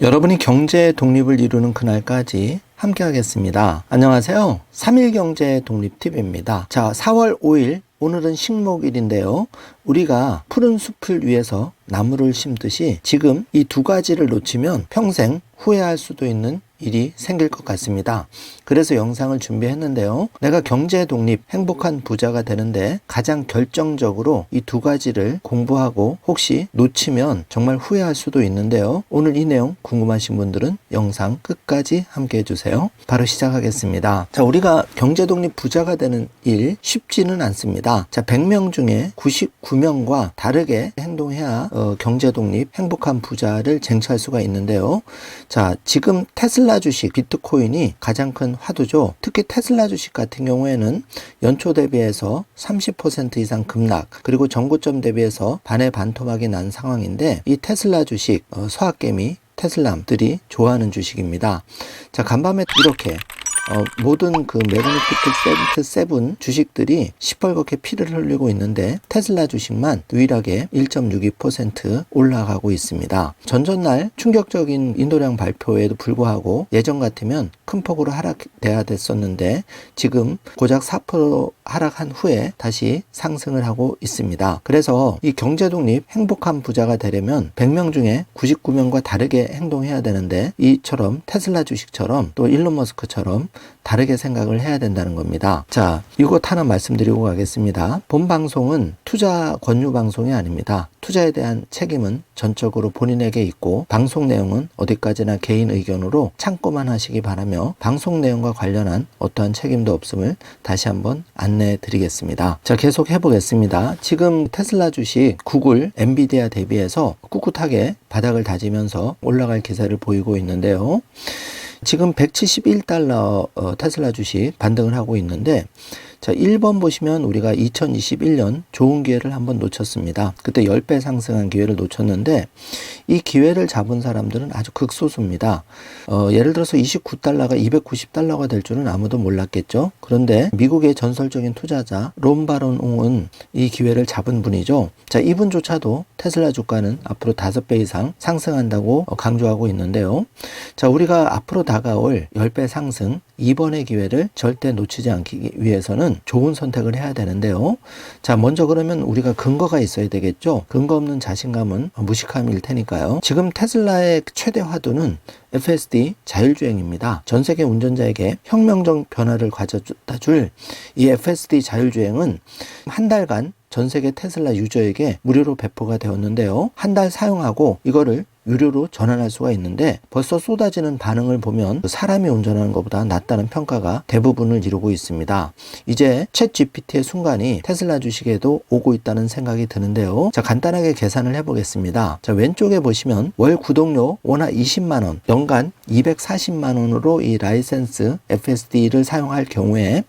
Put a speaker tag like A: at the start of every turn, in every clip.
A: 여러분이 경제 독립을 이루는 그날까지 함께 하겠습니다. 안녕하세요. 3일 경제 독립 팁입니다. 자, 4월 5일 오늘은 식목일인데요. 우리가 푸른 숲을 위해서 나무를 심듯이 지금 이 두 가지를 놓치면 평생 후회할 수도 있는 일이 생길 것 같습니다. 그래서 영상을 준비했는데요. 내가 경제 독립, 행복한 부자가 되는데 가장 결정적으로 이 두 가지를 공부하고 혹시 놓치면 정말 후회할 수도 있는데요. 오늘 이 내용 궁금하신 분들은 영상 끝까지 함께 해주세요. 바로 시작하겠습니다. 자, 우리가 경제 독립 부자가 되는 일 쉽지는 않습니다. 자, 100명 중에 99명과 다르게 행동해야 경제 독립, 행복한 부자를 쟁취할 수가 있는데요. 자, 지금 테슬라 주식, 비트코인이 가장 큰 화두죠. 특히 테슬라 주식 같은 경우에는 연초 대비해서 30% 이상 급락, 그리고 전고점 대비해서 반의 반토막이 난 상황인데, 이 테슬라 주식, 소학개미, 테슬람들이 좋아하는 주식입니다. 자, 간밤에 이렇게 모든 그 매그니피트 세븐 주식들이 시뻘겋게 피를 흘리고 있는데 테슬라 주식만 유일하게 1.62% 올라가고 있습니다. 전전날 충격적인 인도량 발표에도 불구하고 예전 같으면 큰 폭으로 하락돼야 됐었는데 지금 고작 4% 하락한 후에 다시 상승을 하고 있습니다. 그래서 이 경제독립 행복한 부자가 되려면 100명 중에 99명과 다르게 행동해야 되는데, 이처럼 테슬라 주식처럼 또 일론 머스크처럼 다르게 생각을 해야 된다는 겁니다. 자, 이것 하나 말씀드리고 가겠습니다. 본 방송은 투자 권유 방송이 아닙니다. 투자에 대한 책임은 전적으로 본인에게 있고, 방송 내용은 어디까지나 개인 의견으로 참고만 하시기 바라며 방송 내용과 관련한 어떠한 책임도 없음을 다시 한번 안내해 드리겠습니다. 자, 계속 해보겠습니다. 지금 테슬라 주식, 구글, 엔비디아 대비해서 꿋꿋하게 바닥을 다지면서 올라갈 기세를 보이고 있는데요. 지금 171달러 테슬라 주식 반등을 하고 있는데, 자, 1번 보시면 우리가 2021년 좋은 기회를 한번 놓쳤습니다. 그때 10배 상승한 기회를 놓쳤는데 이 기회를 잡은 사람들은 아주 극소수입니다. 예를 들어서 29달러가 290달러가 될 줄은 아무도 몰랐겠죠. 그런데 미국의 전설적인 투자자 론 바론옹은 이 기회를 잡은 분이죠. 자, 이분조차도 테슬라 주가는 앞으로 5배 이상 상승한다고 강조하고 있는데요. 자, 우리가 앞으로 다가올 10배 상승, 이번의 기회를 절대 놓치지 않기 위해서는 좋은 선택을 해야 되는데요. 자, 먼저 그러면 우리가 근거가 있어야 되겠죠. 근거 없는 자신감은 무식함일 테니까요. 지금 테슬라의 최대 화두는 FSD 자율주행입니다. 전 세계 운전자에게 혁명적 변화를 가져다 줄 이 FSD 자율주행은 한 달간 전 세계 테슬라 유저에게 무료로 배포가 되었는데요. 한 달 사용하고 이거를 유료로 전환할 수가 있는데 벌써 쏟아지는 반응을 보면 사람이 운전하는 것보다 낫다는 평가가 대부분을 이루고 있습니다. 이제 챗 GPT의 순간이 테슬라 주식에도 오고 있다는 생각이 드는데요. 자, 간단하게 계산을 해보겠습니다. 자, 왼쪽에 보시면 월 구독료 원화 20만원, 연간 240만원으로 이 라이센스 FSD를 사용할 경우에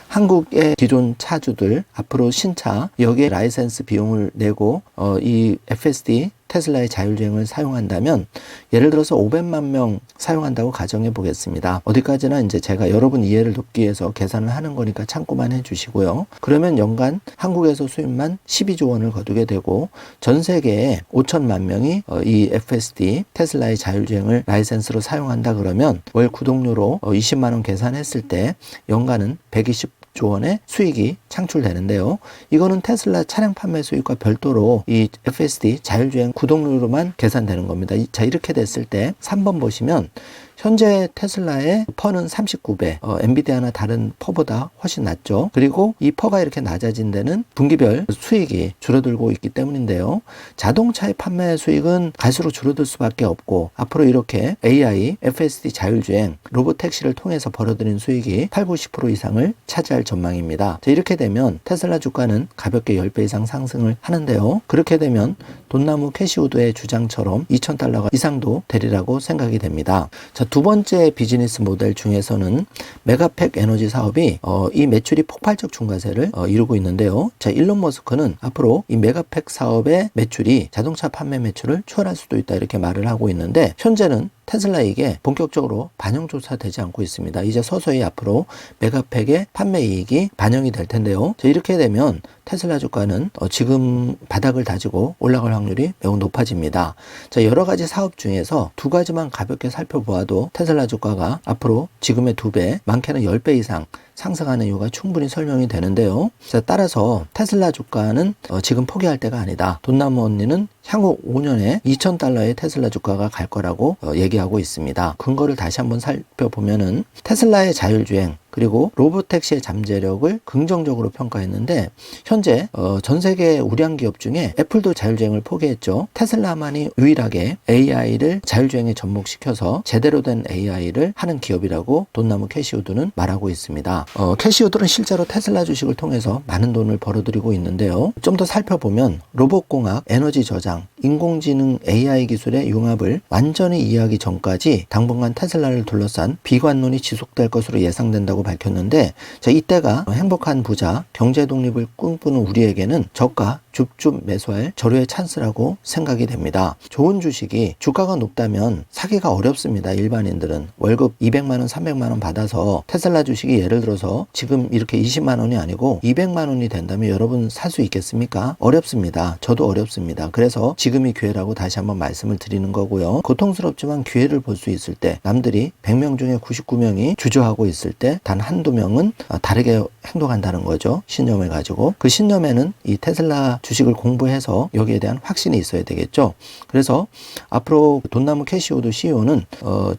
A: 한국의 기존 차주들, 앞으로 신차, 여기에 라이센스 비용을 내고 이 FSD 테슬라의 자율주행을 사용한다면 예를 들어서 500만 명 사용한다고 가정해 보겠습니다. 어디까지나 이제 제가 여러분 이해를 돕기 위해서 계산을 하는 거니까 참고만 해 주시고요. 그러면 연간 한국에서 수입만 12조 원을 거두게 되고 전 세계에 5천만 명이 이 FSD 테슬라의 자율주행을 라이센스로 사용한다 그러면 월 구독료로 20만 원 계산했을 때 연간은 120조 원의 수익이 창출되는데요. 이거는 테슬라 차량 판매 수익과 별도로 이 FSD 자율주행 구독료로만 계산되는 겁니다. 자, 이렇게 됐을 때 3번 보시면 현재 테슬라의 퍼는 39배, 엔비디아나 다른 퍼보다 훨씬 낮죠. 그리고 이 퍼가 이렇게 낮아진 데는 분기별 수익이 줄어들고 있기 때문인데요. 자동차의 판매 수익은 갈수록 줄어들 수밖에 없고, 앞으로 이렇게 AI, FSD 자율주행, 로보택시를 통해서 벌어들인 수익이 80-90% 이상을 차지할 전망입니다. 자, 이렇게 되면 테슬라 주가는 가볍게 10배 이상 상승을 하는데요. 그렇게 되면 돈나무 캐시우드의 주장처럼 2,000달러 이상도 되리라고 생각이 됩니다. 자, 두 번째 비즈니스 모델 중에서는 메가팩 에너지 사업이 이 매출이 폭발적 증가세를 이루고 있는데요. 자, 일론 머스크는 앞으로 이 메가팩 사업의 매출이 자동차 판매 매출을 초월할 수도 있다 이렇게 말을 하고 있는데, 현재는 테슬라 이게 본격적으로 반영조차 되지 않고 있습니다. 이제 서서히 앞으로 메가팩의 판매 이익이 반영이 될 텐데요. 자, 이렇게 되면 테슬라 주가는 지금 바닥을 다지고 올라갈 확률이 매우 높아집니다. 자, 여러 가지 사업 중에서 두 가지만 가볍게 살펴보아도 테슬라 주가가 앞으로 지금의 2배, 많게는 10배 이상 상승하는 이유가 충분히 설명이 되는데요. 자, 따라서 테슬라 주가는 지금 포기할 때가 아니다. 돈나무 언니는 향후 5년에 $2,000의 테슬라 주가가 갈 거라고 얘기하고 있습니다. 근거를 다시 한번 살펴보면은 테슬라의 자율주행 그리고 로보택시의 잠재력을 긍정적으로 평가했는데 현재 전 세계 우량 기업 중에 애플도 자율주행을 포기했죠. 테슬라만이 유일하게 AI를 자율주행에 접목시켜서 제대로 된 AI를 하는 기업이라고 돈나무 캐시우드는 말하고 있습니다. 캐시우드는 실제로 테슬라 주식을 통해서 많은 돈을 벌어들이고 있는데요. 좀 더 살펴보면 로봇공학, 에너지 저장, 인공지능 AI 기술의 융합을 완전히 이해하기 전까지 당분간 테슬라를 둘러싼 비관론이 지속될 것으로 예상된다고 밝혔는데, 자, 이때가 행복한 부자, 경제 독립을 꿈꾸는 우리에게는 저가 줍줍 매수할 절호의 찬스라고 생각이 됩니다. 좋은 주식이 주가가 높다면 사기가 어렵습니다. 일반인들은 월급 200만 원, 300만 원 받아서 테슬라 주식이 예를 들어서 지금 이렇게 20만 원이 아니고 200만 원이 된다면 여러분 살 수 있겠습니까? 어렵습니다. 저도 어렵습니다. 그래서 지금이 기회라고 다시 한번 말씀을 드리는 거고요. 고통스럽지만 기회를 볼 수 있을 때, 남들이 100명 중에 99명이 주저하고 있을 때 단 한두 명은 다르게 행동한다는 거죠. 신념을 가지고. 그 신념에는 이 테슬라 주식을 공부해서 여기에 대한 확신이 있어야 되겠죠. 그래서 앞으로 돈나무 캐시우드 CEO는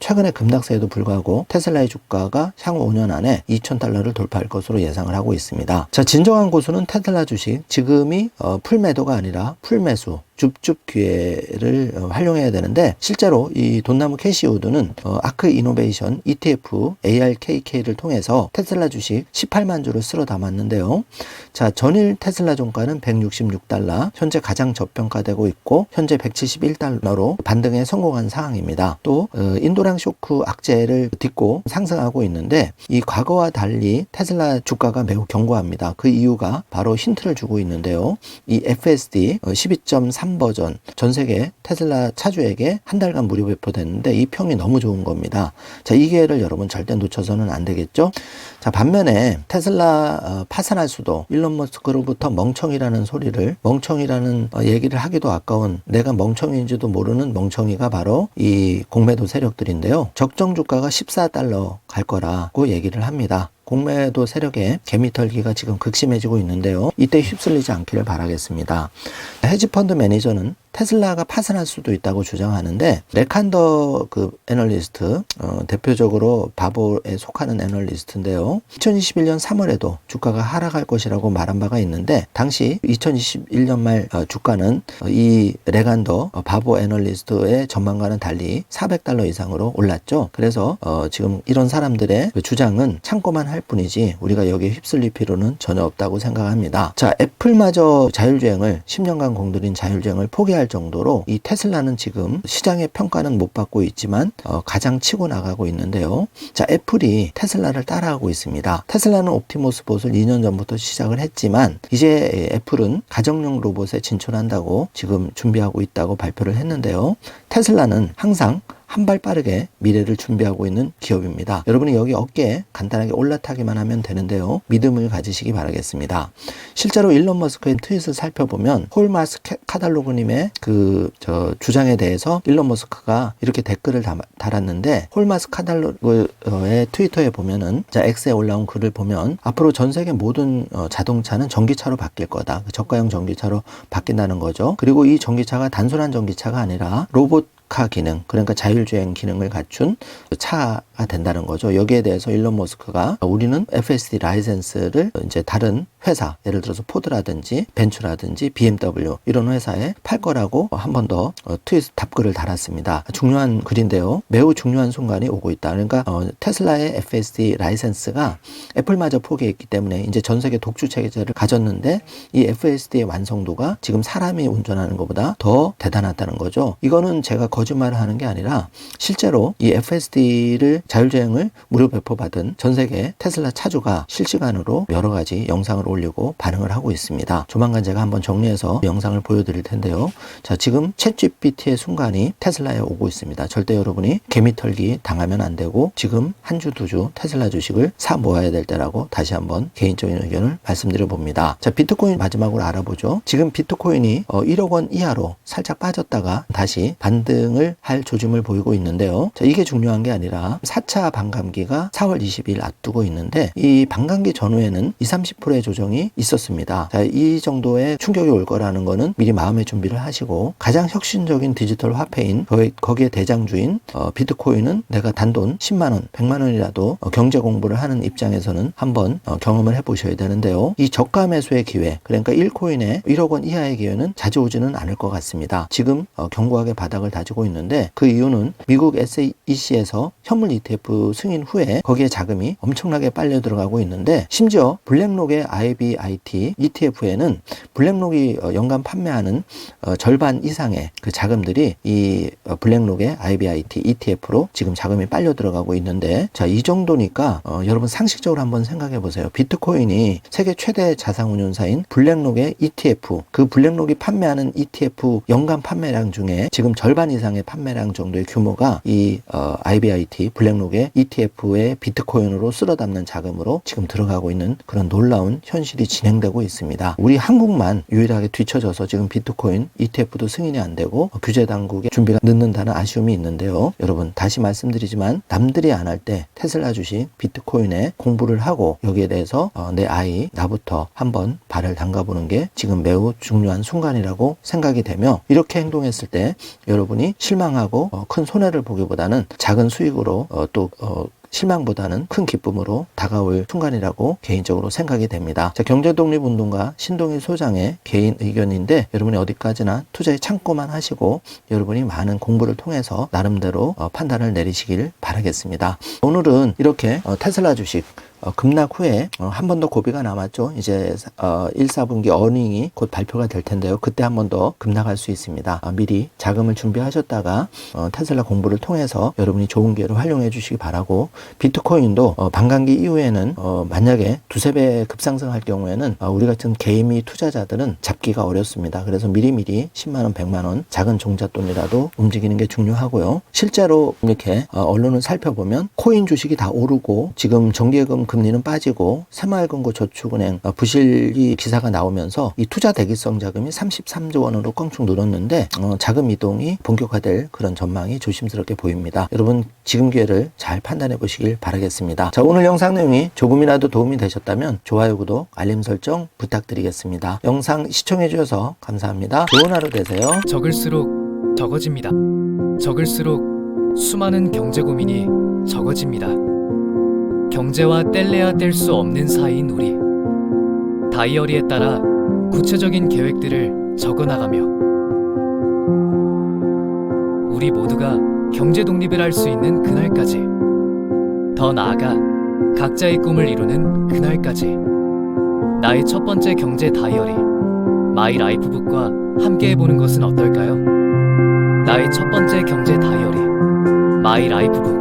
A: 최근에 급락세에도 불구하고 테슬라의 주가가 향후 5년 안에 $2,000를 돌파할 것으로 예상을 하고 있습니다. 자, 진정한 고수는 테슬라 주식, 지금이 풀매도가 아니라 풀매수, 줍줍 기회를 활용해야 되는데, 실제로 이 돈나무 캐시우드는 아크 이노베이션 ETF ARKK를 통해서 테슬라 주식 18만 주를 쓸어 담았는데요. 자, 전일 테슬라 종가는 $166, 현재 가장 저평가되고 있고 현재 $171로 반등에 성공한 상황입니다. 또 인도랑 쇼크 악재를 딛고 상승하고 있는데, 이 과거와 달리 테슬라 주가가 매우 견고합니다. 그 이유가 바로 힌트를 주고 있는데요. 이 FSD 12.3 버전 전 세계 테슬라 차주에게 한 달간 무료 배포됐는데 이 평이 너무 좋은 겁니다. 자, 이 기회를 여러분 절대 놓쳐서는 안 되겠죠. 자, 반면에 테슬라 파산할 수도, 일론 머스크로부터 멍청이라는 소리를, 멍청이라는 얘기를 하기도 아까운, 내가 멍청이인지도 모르는 멍청이가 바로 이 공매도 세력들인데요. 적정 주가가 $14 갈 거라고 얘기를 합니다. 공매도 세력의 개미털기가 지금 극심해지고 있는데요. 이때 휩쓸리지 않기를 바라겠습니다. 헤지펀드 매니저는 테슬라가 파산할 수도 있다고 주장하는데, 레칸더 그 애널리스트, 대표적으로 바보에 속하는 애널리스트인데요. 2021년 3월에도 주가가 하락할 것이라고 말한 바가 있는데, 당시 2021년 말 주가는 이 레칸더 바보 애널리스트의 전망과는 달리 $400 이상으로 올랐죠. 그래서 지금 이런 사람들의 주장은 참고만 할 뿐이지 우리가 여기에 휩쓸릴 필요는 전혀 없다고 생각합니다. 자, 애플마저 자율주행을 10년간 공들인 자율주행을 포기할 정도로 이 테슬라는 지금 시장의 평가는 못 받고 있지만 가장 치고 나가고 있는데요. 자, 애플이 테슬라를 따라하고 있습니다. 테슬라는 옵티머스 봇을 2년 전부터 시작을 했지만 이제 애플은 가정용 로봇에 진출한다고 지금 준비하고 있다고 발표를 했는데요. 테슬라는 항상 한 발 빠르게 미래를 준비하고 있는 기업입니다. 여러분이 여기 어깨에 간단하게 올라타기만 하면 되는데요. 믿음을 가지시기 바라겠습니다. 실제로 일론 머스크의 트윗을 살펴보면 홀마스 카달로그님의 주장에 대해서 일론 머스크가 이렇게 댓글을 달았는데, 홀마스 카달로그의 트위터에 보면은, 자, X에 올라온 글을 보면 앞으로 전 세계 모든 자동차는 전기차로 바뀔 거다. 저가형 전기차로 바뀐다는 거죠. 그리고 이 전기차가 단순한 전기차가 아니라 로봇 카 기능, 그러니까 자율주행 기능을 갖춘 차가 된다는 거죠. 여기에 대해서 일론 머스크가 우리는 FSD 라이센스를 이제 다른 회사, 예를 들어서 포드라든지 벤츠라든지 BMW 이런 회사에 팔 거라고 한 번 더 트윗 답글을 달았습니다. 중요한 글인데요. 매우 중요한 순간이 오고 있다. 그러니까 테슬라의 FSD 라이센스가 애플마저 포기했기 때문에 이제 전 세계 독주 체제를 가졌는데, 이 FSD의 완성도가 지금 사람이 운전하는 것보다 더 대단하다는 거죠. 이거는 제가 거짓말을 하는 게 아니라 실제로 이 FSD를 자율주행을 무료 배포받은 전 세계 테슬라 차주가 실시간으로 여러 가지 영상을 올리고 반응을 하고 있습니다. 조만간 제가 한번 정리해서 영상을 보여드릴 텐데요. 자, 지금 챗GPT의 순간이 테슬라에 오고 있습니다. 절대 여러분이 개미털기 당하면 안 되고 지금 한 주, 두 주 테슬라 주식을 사 모아야 될 때라고 다시 한번 개인적인 의견을 말씀드려 봅니다. 자, 비트코인 마지막으로 알아보죠. 지금 비트코인이 1억 원 이하로 살짝 빠졌다가 다시 반등을 할 조짐을 보이고 있는데요. 자, 이게 중요한 게 아니라 4차 반감기가 4월 20일 앞두고 있는데 이 반감기 전후에는 20-30%의 조정이 있었습니다. 자, 이 정도의 충격이 올 거라는 거는 미리 마음의 준비를 하시고 가장 혁신적인 디지털 화폐인 거기에 대장주인 비트코인은 내가 단돈 10만 원, 100만 원이라도 경제 공부를 하는 입장에서는 한번 경험을 해보셔야 되는데요. 이 저가 매수의 기회, 그러니까 1코인에 1억 원 이하의 기회는 자주 오지는 않을 것 같습니다. 지금 견고하게 바닥을 다지고 있는데 그 이유는 미국 SEC에서 현물 ETF 승인 후에 거기에 자금이 엄청나게 빨려 들어가고 있는데 심지어 블랙록의 IBIT ETF에는 블랙록이 연간 판매하는 절반 이상의 그 자금들이 이 블랙록의 IBIT ETF로 지금 자금이 빨려 들어가고 있는데 자, 이 정도니까 여러분 상식적으로 한번 생각해 보세요. 비트코인이 세계 최대 자산운용사인 블랙록의 ETF, 그 블랙록이 판매하는 ETF 연간 판매량 중에 지금 절반 이상의 판매량 정도의 규모가 이 IBIT 블랙록의 ETF의 비트코인으로 쓸어 담는 자금으로 지금 들어가고 있는 그런 놀라운 현실이 진행되고 있습니다. 우리 한국만 유일하게 뒤처져서 지금 비트코인 ETF도 승인이 안 되고 규제 당국의 준비가 늦는다는 아쉬움이 있는데요. 여러분 다시 말씀드리지만 남들이 안 할 때 테슬라 주식 비트코인에 공부를 하고 여기에 대해서 내 아이 나부터 한번 발을 담가보는 게 지금 매우 중요한 순간이라고 생각이 되며 이렇게 행동했을 때 여러분이 실망하고 큰 손해를 보기보다는 작은 수익으로 실망보다는 큰 기쁨으로 다가올 순간이라고 개인적으로 생각이 됩니다. 자, 경제독립운동가 신동일 소장의 개인 의견인데 여러분이 어디까지나 투자에 참고만 하시고 여러분이 많은 공부를 통해서 나름대로 판단을 내리시길 바라겠습니다. 오늘은 이렇게 테슬라 주식 급락 후에 한 번 더 고비가 남았죠. 이제 1, 4분기 어닝이 곧 발표가 될 텐데요. 그때 한 번 더 급락할 수 있습니다. 미리 자금을 준비하셨다가 테슬라 공부를 통해서 여러분이 좋은 기회를 활용해 주시기 바라고 비트코인도 반감기 이후에는 만약에 두세 배 급상승할 경우에는 우리 같은 개인미 투자자들은 잡기가 어렵습니다. 그래서 미리미리 10만 원, 100만 원 작은 종잣돈이라도 움직이는 게 중요하고요. 실제로 이렇게 언론을 살펴보면 코인 주식이 다 오르고 지금 정기예금 금리는 빠지고 새마을금고 저축은행 부실이 기사가 나오면서 이 투자 대기성 자금이 33조 원으로 껑충 늘었는데 자금 이동이 본격화될 그런 전망이 조심스럽게 보입니다. 여러분 지금 기회를 잘 판단해 보시길 바라겠습니다. 자, 오늘 영상 내용이 조금이라도 도움이 되셨다면 좋아요, 구독, 알림 설정 부탁드리겠습니다. 영상 시청해 주셔서 감사합니다. 좋은 하루 되세요.
B: 적을수록 적어집니다. 적을수록 수많은 경제 고민이 적어집니다. 경제와 뗄래야 뗄 수 없는 사이인 우리. 다이어리에 따라 구체적인 계획들을 적어나가며 우리 모두가 경제 독립을 할 수 있는 그날까지, 더 나아가 각자의 꿈을 이루는 그날까지 나의 첫 번째 경제 다이어리 마이 라이프북과 함께 해보는 것은 어떨까요? 나의 첫 번째 경제 다이어리 마이 라이프북.